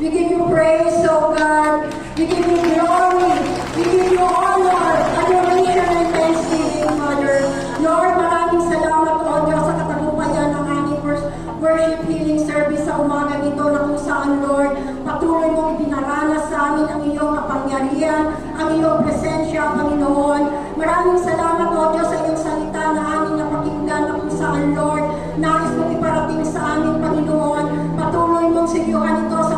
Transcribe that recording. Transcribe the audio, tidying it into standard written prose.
We give you praise, oh God. We give you glory. We give you honor, adoration, and thanksgiving, Father. Lord, maraming salamat, O Diyos, sa katagumpayan ng aming worship healing service sa umaga ito na kung saan, Lord, patuloy mong binaranas sa amin ang iyong kapangyarihan, ang iyong presensya, Panginoon. Maraming salamat, O Diyos, sa iyong salita na aming napakinggan na kung saan, Lord, nais mong iparating sa amin, Panginoon. Patuloy mong sigyuhan ito sa